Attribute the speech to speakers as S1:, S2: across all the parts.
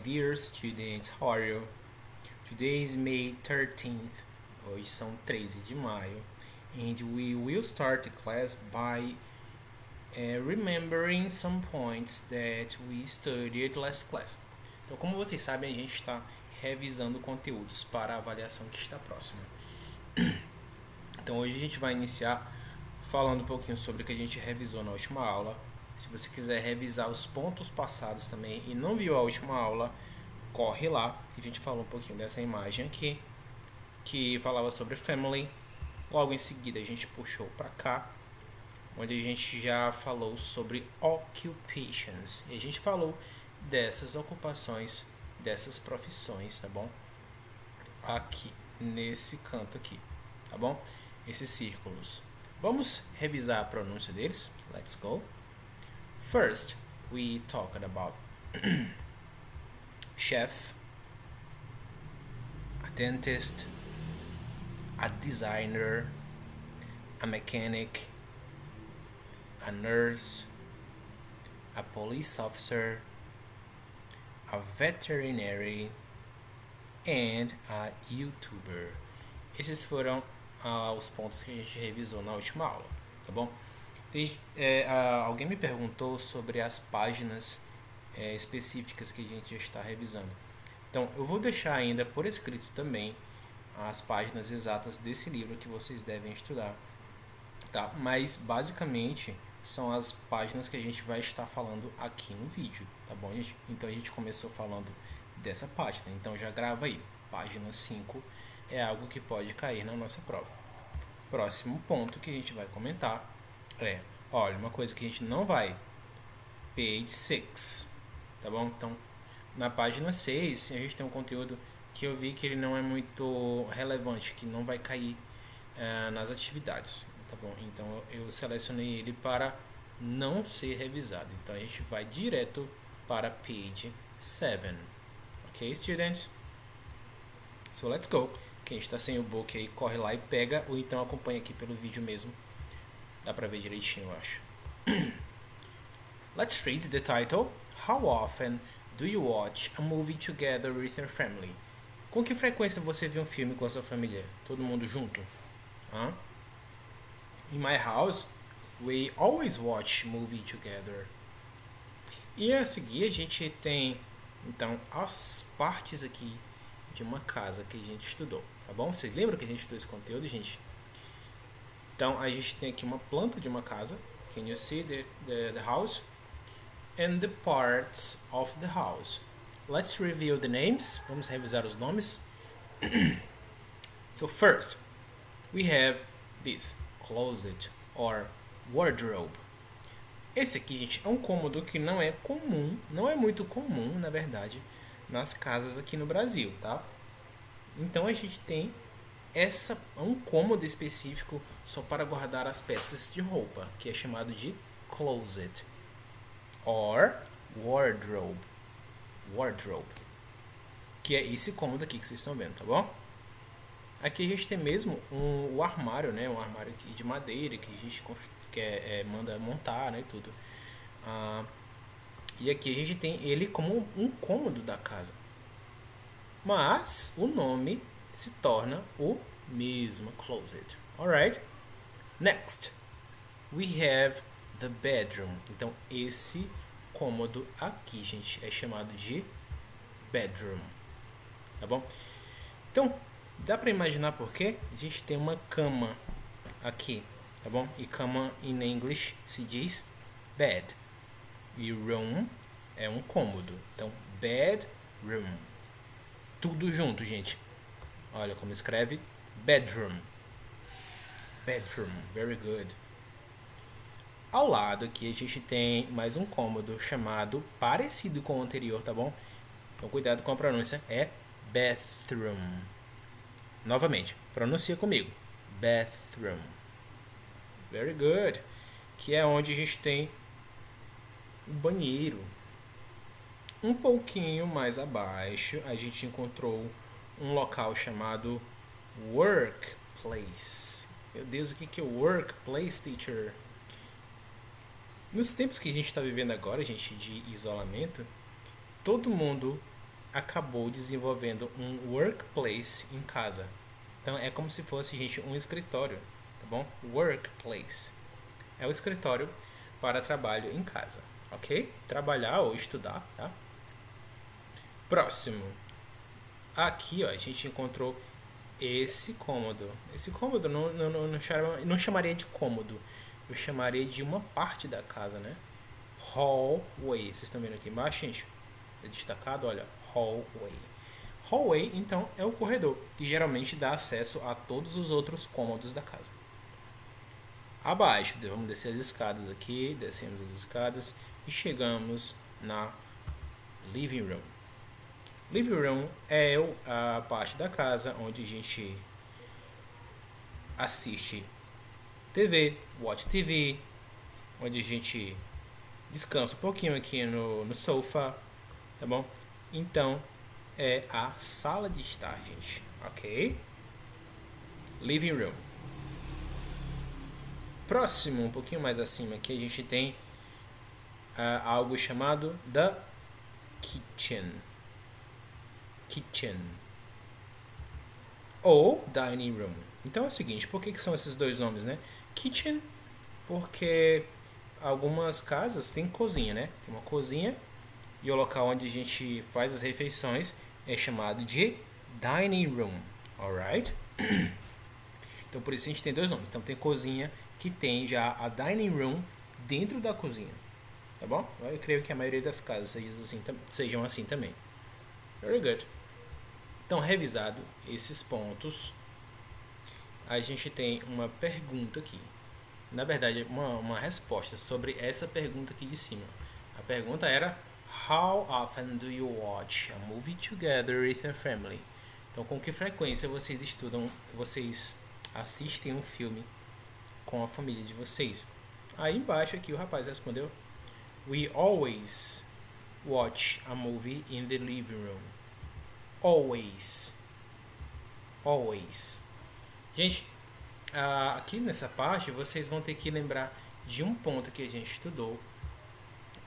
S1: dear students, how are you? Today is May 13th. Hoje são 13 de maio. And we will start the class by remembering some points that we studied last class. Então, como vocês sabem, a gente está revisando conteúdos para a avaliação que está próxima. Então, hoje a gente vai iniciar falando um pouquinho sobre o que a gente revisou na última aula. Se você quiser revisar os pontos passados também e não viu a última aula, corre lá, que a gente falou um pouquinho dessa imagem aqui, que falava sobre family. Logo em seguida a gente puxou para cá, onde a gente já falou sobre occupations. E a gente falou dessas ocupações, dessas profissões, tá bom? Aqui, nesse canto aqui, tá bom? Esses círculos. Vamos revisar a pronúncia deles? Let's go! First, we talked about chef, a dentist, a designer, a mechanic, a nurse, a police officer, a veterinary, and a YouTuber. Esses foram os pontos que a gente revisou na última aula, tá bom? Alguém me perguntou sobre as páginas específicas que a gente já está revisando. Então, eu vou deixar ainda por escrito também as páginas exatas desse livro que vocês devem estudar, tá? Mas, basicamente, são as páginas que a gente vai estar falando aqui no vídeo, tá bom, gente? Então, a gente começou falando dessa página, então já grava aí. Página 5 é algo que pode cair na nossa prova. Próximo ponto que a gente vai comentar olha, uma coisa que a gente não vai, page 6, tá bom? Então, na página 6, a gente tem um conteúdo que eu vi que ele não é muito relevante, que não vai cair nas atividades, tá bom? Então, eu selecionei ele para não ser revisado. Então, a gente vai direto para page 7. Ok, students? So, let's go. Quem está sem o book aí, corre lá e pega, ou então acompanha aqui pelo vídeo mesmo. Dá pra ver direitinho, eu acho. Let's read the title. How often do you watch a movie together with your family? Com que frequência você vê um filme com a sua família? Todo mundo junto? In my house, we always watch movie together. E a seguir a gente tem, então, as partes aqui de uma casa que a gente estudou, tá bom? Vocês lembram que a gente estudou esse conteúdo, gente? Então, a gente tem aqui uma planta de uma casa. Can you see the house? And the parts of the house. Let's review the names. Vamos revisar os nomes. So first, we have this closet or wardrobe. Esse aqui, gente, é um cômodo que não é comum, não é muito comum, na verdade, nas casas aqui no Brasil, tá? Então a gente tem um cômodo específico só para guardar as peças de roupa, que é chamado de closet or wardrobe, que é esse cômodo aqui que vocês estão vendo, tá bom? Aqui a gente tem mesmo o armário, né? Um armário aqui de madeira que a gente manda montar, né? Tudo. E aqui a gente tem ele como um cômodo da casa, mas o nome se torna o mesmo, closet. Alright? Next, we have the bedroom. Então, esse cômodo aqui, gente, é chamado de bedroom. Tá bom? Então, dá pra imaginar por quê? A gente tem uma cama aqui, tá bom? E cama in English se diz bed. E room é um cômodo. Então, bedroom. Tudo junto, gente. Olha como escreve bedroom. Bedroom, very good. Ao lado aqui a gente tem mais um cômodo chamado, parecido com o anterior, tá bom? Então cuidado com a pronúncia, é bathroom. Novamente, pronuncia comigo. Bathroom. Very good. Que é onde a gente tem o banheiro. Um pouquinho mais abaixo, a gente encontrou um local chamado workplace. Meu Deus, o que é workplace, teacher? Nos tempos que a gente está vivendo agora, gente, de isolamento, todo mundo acabou desenvolvendo um workplace em casa. Então é como se fosse, gente, um escritório, tá bom? Workplace é o escritório para trabalho em casa, ok? Trabalhar ou estudar, tá? Próximo. Aqui, ó, a gente encontrou esse cômodo. Esse cômodo não chamaria de cômodo. Eu chamaria de uma parte da casa, né? Hallway. Vocês estão vendo aqui embaixo, gente? É destacado, olha. Hallway. Hallway, então, é o corredor, que geralmente dá acesso a todos os outros cômodos da casa. Abaixo, vamos descer as escadas aqui. Descemos as escadas e chegamos na living room. Living room é a parte da casa onde a gente assiste TV, watch TV, onde a gente descansa um pouquinho aqui no sofá, tá bom? Então, é a sala de estar, gente, ok? Living room. Próximo, um pouquinho mais acima aqui, a gente tem algo chamado the kitchen. Kitchen. Ou dining room. Então é o seguinte, por que são esses dois nomes, né? Kitchen, porque algumas casas têm cozinha, né? Tem uma cozinha e o local onde a gente faz as refeições é chamado de dining room, alright? Então por isso a gente tem dois nomes. Então tem cozinha que tem já a dining room dentro da cozinha, tá bom? Eu creio que a maioria das casas sejam assim também. Very good. Então, revisado esses pontos, a gente tem uma pergunta aqui. Na verdade, uma resposta sobre essa pergunta aqui de cima. A pergunta era: How often do you watch a movie together with your family? Então, com que frequência vocês assistem um filme com a família de vocês? Aí embaixo aqui o rapaz respondeu: We always watch a movie in the living room. Always. Always. Gente, aqui nessa parte vocês vão ter que lembrar de um ponto que a gente estudou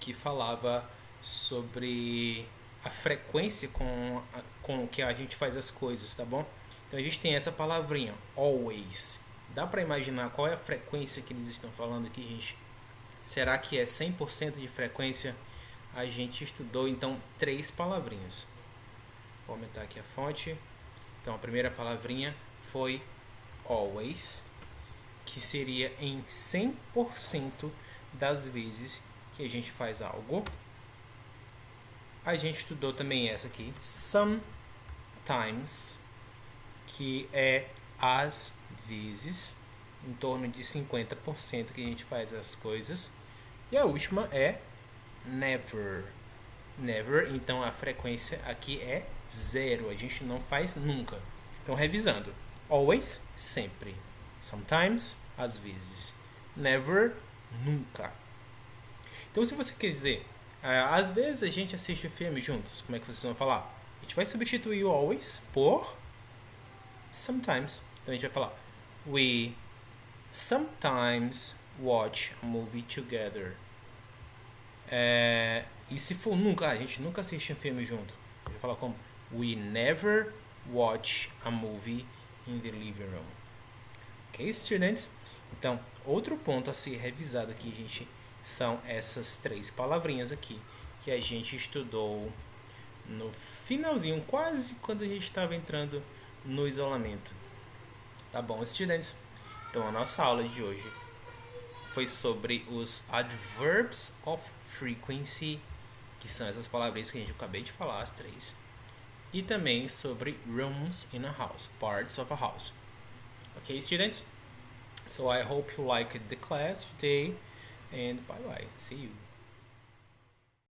S1: que falava sobre a frequência com que a gente faz as coisas, tá bom? Então a gente tem essa palavrinha, always. Dá pra imaginar qual é a frequência que eles estão falando aqui, gente? Será que é 100% de frequência? A gente estudou então 3 palavrinhas. Vou aumentar aqui a fonte. Então a primeira palavrinha foi always, que seria em 100% das vezes que a gente faz algo. A gente estudou também essa aqui, sometimes, que é às vezes, em torno de 50% que a gente faz as coisas. E a última é never. Never, então a frequência aqui é 0, a gente não faz nunca. Então revisando, always, sempre. Sometimes, às vezes. Never, nunca. Então se você quer dizer, às vezes a gente assiste o filme juntos, como é que vocês vão falar? A gente vai substituir o always por sometimes. Então a gente vai falar, we sometimes watch a movie together. E se for nunca, a gente nunca assiste um filme junto. A gente vai falar como we never watch a movie in the living room. Ok, students? Então, outro ponto a ser revisado aqui, gente, são essas 3 palavrinhas aqui que a gente estudou no finalzinho, quase quando a gente estava entrando no isolamento. Tá bom, students? Então, a nossa aula de hoje foi sobre os adverbs of frequency, que são essas palavrinhas que a gente acabei de falar, as 3. E também sobre rooms in a house, parts of a house. Okay, students? So I hope you liked the class today, and bye bye. See you.